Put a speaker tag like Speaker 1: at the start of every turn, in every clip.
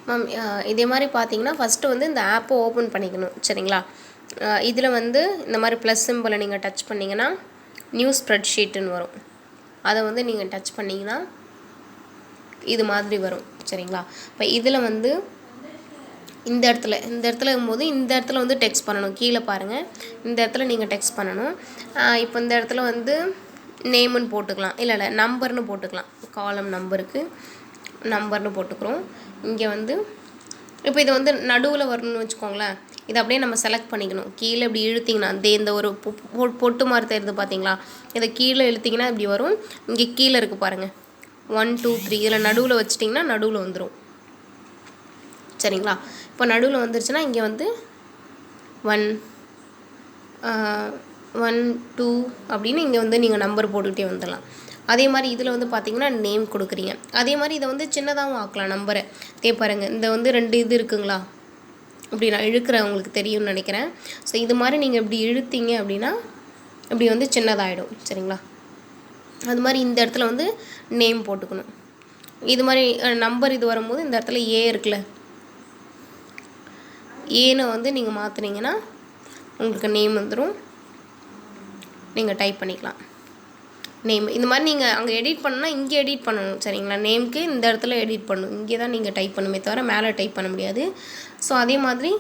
Speaker 1: Ma'am இதே மாதிரி பார்த்தீங்கன்னா ஃபஸ்ட்டு வந்து இந்த ஆப்பை ஓப்பன் பண்ணிக்கணும் சரிங்களா. இதில் வந்து இந்த மாதிரி ப்ளஸ் சிம்பிளை நீங்கள் டச் பண்ணிங்கன்னா நியூ ஸ்ப்ரெட்ஷீட்டுன்னு வரும். அதை வந்து நீங்கள் டச் பண்ணிங்கன்னா இது மாதிரி வரும் சரிங்களா. இப்போ இதில் வந்து இந்த இடத்துல இருக்கும்போது இந்த இடத்துல வந்து டெக்ஸ்ட் பண்ணணும். கீழே பாருங்கள், இந்த இடத்துல நீங்கள் டெக்ஸ்ட் பண்ணணும். இப்போ இந்த இடத்துல வந்து நேமுன்னு போட்டுக்கலாம், இல்லை நம்பர்னு போட்டுக்கலாம். காலம் நம்பர்னு போட்டுக்கிறோம். இங்கே வந்து இப்போ இது வந்து நடுவில் வரணும்னு வச்சுக்கோங்களேன். இதை அப்படியே நம்ம செலக்ட் பண்ணிக்கணும். கீழே இப்படி இழுத்திங்கன்னா இந்த ஒரு பொட்டு மாதிரி தெரியுது பார்த்தீங்களா, இதை கீழே இழுத்திங்கன்னா இப்படி வரும். இங்கே கீழே இருக்குது பாருங்கள் 1 2 3, இதில் நடுவில் வச்சிட்டிங்கன்னா நடுவில் வந்துடும் சரிங்களா. இப்போ நடுவில் வந்துருச்சுன்னா இங்கே வந்து 1 1 2 அப்படின்னு இங்கே வந்து நீங்கள் நம்பர் போட்டுக்கிட்டே வந்துடலாம். அதே மாதிரி இதில் வந்து பார்த்திங்கன்னா நேம் கொடுக்குறீங்க. அதே மாதிரி இதை வந்து சின்னதாகவும் ஆக்கலாம் நம்பரை. பாருங்கள், இந்த வந்து 2 இது இருக்குங்களா, இப்படி நான் இழுக்கிறேன், உங்களுக்கு தெரியும்னு நினைக்கிறேன். ஸோ இது மாதிரி நீங்கள் இப்படி இழுத்தீங்க அப்படின்னா இப்படி வந்து சின்னதாகிடும் சரிங்களா. அது மாதிரி இந்த இடத்துல வந்து நேம் போட்டுக்கணும். இது மாதிரி நம்பர் இது வரும்போது இந்த இடத்துல ஏ இருக்குல்ல, ஏன்னு வந்து நீங்கள் மாற்றினீங்கன்னா உங்களுக்கு நேம் வந்துடும். நீங்கள் டைப் பண்ணிக்கலாம் நேம். இந்த மாதிரி நீங்கள் அங்கே எடிட் பண்ணணும்னா இங்கே எடிட் பண்ணணும் சரிங்களா. நேமுக்கு இந்த இடத்துல எடிட் பண்ணணும், இங்கே தான் நீங்கள் டைப் பண்ணுமே தவிர மேலே டைப் பண்ண முடியாது. ஸோ அதே மாதிரி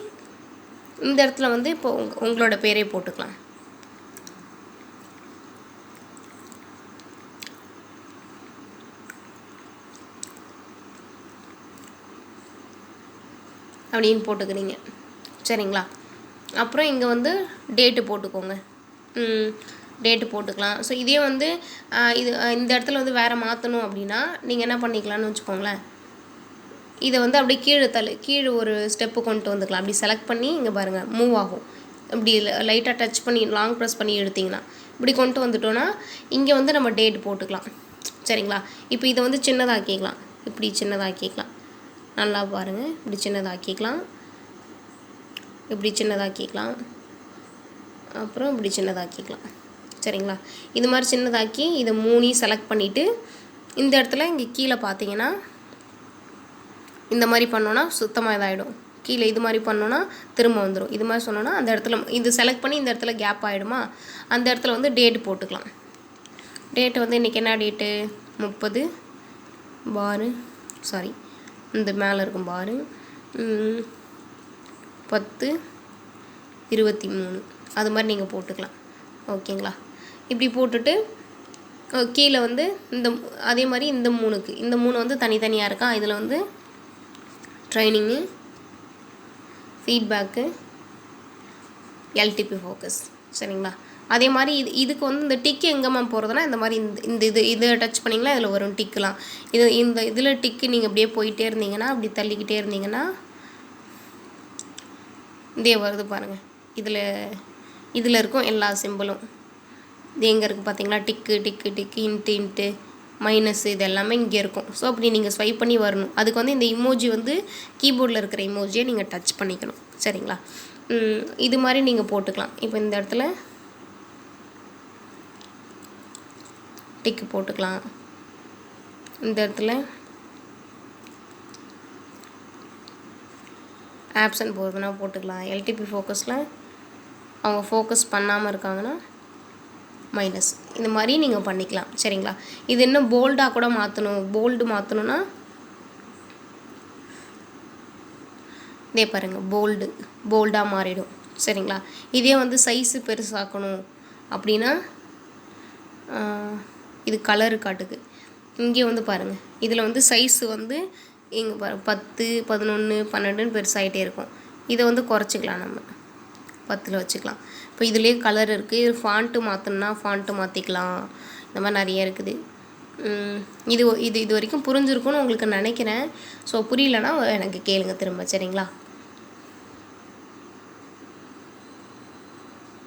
Speaker 1: இந்த இடத்துல வந்து இப்போ உங்களோட பேரே போட்டுக்கலாம். அப்படின்னு போட்டுக்கிறீங்க சரிங்களா. அப்புறம் இங்கே வந்து டேட்டு போட்டுக்கோங்க, டேட்டு போட்டுக்கலாம். ஸோ இதே வந்து இது இந்த இடத்துல வந்து வேறு மாற்றணும் அப்படின்னா நீங்கள் என்ன பண்ணிக்கலாம்னு வச்சுக்கோங்களேன். இதை வந்து அப்படியே கீழே ஒரு ஸ்டெப்பு கொண்டு வந்துக்கலாம். அப்படி செலக்ட் பண்ணி இங்கே பாருங்கள் மூவ் ஆகும். இப்படி லைட்டாக டச் பண்ணி லாங் ப்ரெஸ் பண்ணி எடுத்திங்கன்னா இப்படி கொண்டு வந்துட்டோன்னா இங்கே வந்து நம்ம டேட் போட்டுக்கலாம் சரிங்களா. இப்போ இதை வந்து சின்னதாக்கிக்கலாம், இப்படி சின்னதாக்கிக்கலாம். நல்லா பாருங்கள், இப்படி சின்னதாக்கிக்கலாம், இப்படி சின்னதாக்கிக்கலாம், அப்புறம் இப்படி சின்னதாக்கிக்கலாம் சரிங்களா. இது மாதிரி சின்னதாக்கி இதை 3 செலக்ட் பண்ணிவிட்டு இந்த இடத்துல இங்கே கீழே பார்த்தீங்கன்னா இந்த மாதிரி பண்ணோன்னா சுத்தமாக இதாகிடும். கீழே இது மாதிரி பண்ணோன்னா திரும்ப வந்துடும். இது மாதிரி சொன்னோன்னா அந்த இடத்துல இது செலக்ட் பண்ணி இந்த இடத்துல கேப் ஆகிடுமா, அந்த இடத்துல வந்து டேட்டு போட்டுக்கலாம். டேட்டு வந்து இன்றைக்கி என்ன டேட்டு 30 பாரு சாரி இந்த மேலே இருக்கும் பாரு 10/23 அது மாதிரி நீங்கள் போட்டுக்கலாம் ஓகேங்களா. இப்படி போட்டுட்டு கீழே வந்து அதே மாதிரி இந்த 3 வந்து தனித்தனியாக இருக்கா. இதில் வந்து ட்ரைனிங்கு, ஃபீட்பேக்கு, எல்டிபி ஃபோக்கஸ் சரிங்களா. அதே மாதிரி இதுக்கு வந்து இந்த டிக்கு எங்கேம்மா போகிறதுனா இந்த மாதிரி இதை டச் பண்ணிங்கன்னா இதில் வரும் டிக்குலாம். இதில் டிக்கு நீங்கள் அப்படியே போயிட்டே இருந்தீங்கன்னா அப்படி தள்ளிக்கிட்டே இருந்தீங்கன்னா இதே வருது பாருங்கள். இதில் இருக்கும் எல்லா சிம்பிளும். இது எங்கே இருக்குது பார்த்தீங்களா, டிக்கு இன்ட்டு மைனஸ் இது எல்லாமே இங்கே இருக்கும். ஸோ அப்படி நீங்கள் ஸ்வைப் பண்ணி வரணும். அதுக்கு வந்து இந்த இமோஜி வந்து கீபோர்டில் இருக்கிற இமோஜியை நீங்கள் டச் பண்ணிக்கணும் சரிங்களா. இது மாதிரி நீங்கள் போட்டுக்கலாம். இப்போ இந்த இடத்துல டிக்கு போட்டுக்கலாம், இந்த இடத்துல ஆப்ஷன் போகுதுன்னா போட்டுக்கலாம். எல்டிபி ஃபோக்கஸில் அவங்க ஃபோக்கஸ் பண்ணாமல் இருக்காங்கன்னா மைனஸ். இந்த மாதிரி நீங்கள் பண்ணிக்கலாம் சரிங்களா. இது இன்னும் போல்டாக கூட போல்டு மாற்றணுன்னா இதே பாருங்கள் போல்டாக மாறிடும் சரிங்களா. இதே வந்து சைஸு பெருசாக்கணும் அப்படின்னா இது கலரு காட்டுது. இங்கே வந்து பாருங்கள், இதில் வந்து சைஸு வந்து இங்கே 10 11 12 பெருசாகிட்டே இருக்கும். இதை வந்து குறைச்சிக்கலாம், நம்ம 10 வச்சுக்கலாம். இப்போ இதுலேயே கலர் இருக்குது. ஃபாண்ட்டு மாற்றணுன்னா ஃபாண்ட்டு மாற்றிக்கலாம். இந்த மாதிரி நிறைய இருக்குது. இது வரைக்கும் புரிஞ்சிருக்கும்னு உங்களுக்கு நினைக்கிறேன். ஸோ புரியலன்னா எனக்கு கேளுங்க திரும்ப சரிங்களா.